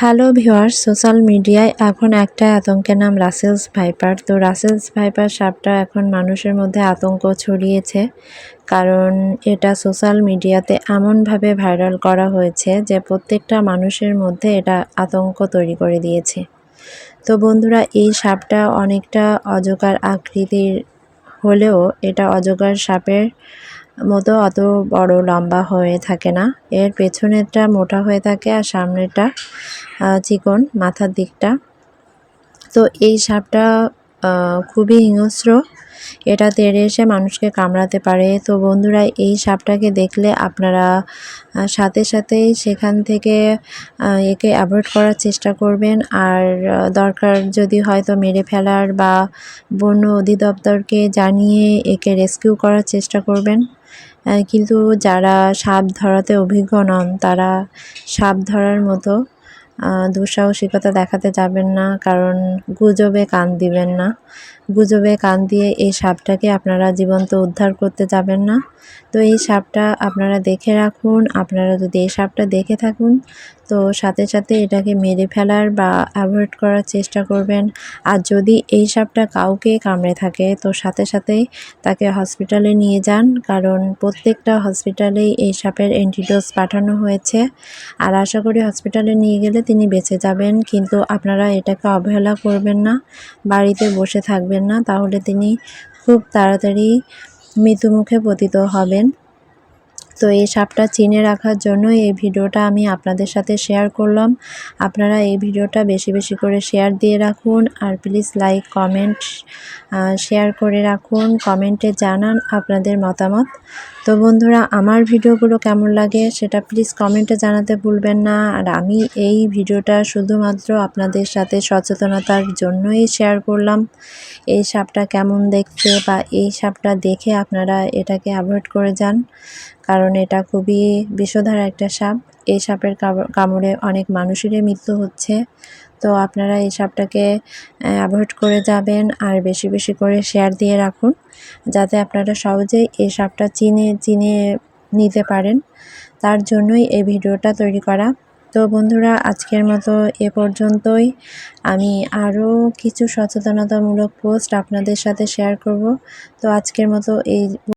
Hello viewers, social মিডিয়ায় এখন একটা আতঙ্কের নাম রাসেলস ভাইপার। তো রাসেলস ভাইপার সাপটা এখন মানুষের মধ্যে আতঙ্ক ছড়িয়েছে, কারণ এটা সোশ্যাল মিডিয়াতে এমনভাবে ভাইরাল করা হয়েছে যে প্রত্যেকটা মানুষের মধ্যে এটা আতঙ্ক তৈরি করে দিয়েছে। তো বন্ধুরা, এই সাপটা অনেকটা অজগর আকৃতির হলেও এটা অজগর সাপের মতো অত বড় লম্বা হয়ে থাকে না। এর পেছনেরটা মোটা হয়ে থাকে আর সামনেরটা চিকন, মাথার দিকটা। তো এই সাপটা খুবই হিংস্র, এটা তেড়ে এসে মানুষকে কামড়াতে পারে। তো বন্ধুরা, এই সাপটাকে দেখলে আপনারা সাথে সাথেই সেখান থেকে একে অ্যাভয়েড করার চেষ্টা করবেন। আর দরকার যদি হয় তো মেরে ফেলার বা বন্য অধিদপ্তরকে জানিয়ে একে রেস্কিউ করার চেষ্টা করবেন। কিন্তু যারা সাপ ধরাতে অভিজ্ঞ নন তারা সাপ ধরার মতো দুঃসাহসিকতা দেখাতে যাবেন না, কারণ গুজবে কান দিবেন না। গুজবে কান দিয়ে এই সাপটাকে আপনারা জীবন্ত উদ্ধার করতে যাবেন না। তো এই সাপটা আপনারা দেখে রাখুন। আপনারা যদি এই সাপটা দেখে থাকুন তো সাথে সাথে এটাকে মেরে ফেলার বা অ্যাভয়েড করার চেষ্টা করবেন। আর যদি এই সাপটা কাউকে কামড়ে থাকে তো সাথে সাথেই তাকে হসপিটালে নিয়ে যান, কারণ প্রত্যেকটা হসপিটালেই এই সাপের অ্যান্টিডোজ পাঠানো হয়েছে। আর আশা করি হসপিটালে নিয়ে গেলে তিনি বেঁচে যাবেন। কিন্তু আপনারা এটাকে অবহেলা করবেন না, বাড়িতে বসে থাকবেন না, তাহলে তিনি খুব তাড়াতাড়ি মৃত্যুমুখে পতিত হবেন। তো এই সাপটা চিনে রাখার জন্য এই ভিডিওটা আমি আপনাদের সাথে শেয়ার করলাম। আপনারা এই ভিডিওটা বেশি বেশি করে শেয়ার দিয়ে রাখুন। আর প্লিজ লাইক, কমেন্ট, শেয়ার করে রাখুন। কমেন্টে জানান আপনাদের মতামত। তো বন্ধুরা, আমার ভিডিওগুলো কেমন লাগে সেটা প্লিজ কমেন্টে জানাতে ভুলবেন না। আর আমি এই ভিডিওটা শুধুমাত্র আপনাদের সাথে সচেতনতার জন্যই শেয়ার করলাম। এই সাপটা কেমন দেখতে বা এই সাপটা দেখে আপনারা এটাকে অ্যাভয়েড করে যান, কারণ এটা খুবই বিষধর একটা সাপ। এই সাপের কামড়ে অনেক মানুষেরই মৃত্যু হচ্ছে। তো আপনারা এই সাপটাকে অ্যাভয়েড করে যাবেন আর বেশি বেশি করে শেয়ার দিয়ে রাখুন, যাতে আপনারা সহজেই এই সাপটা চিনে নিতে পারেন। তার জন্যই এই ভিডিওটা তৈরি করা। তো বন্ধুরা, আজকের মতো এ পর্যন্তই। আমি আরও কিছু সচেতনতামূলক পোস্ট আপনাদের সাথে শেয়ার করব। তো আজকের মতো এই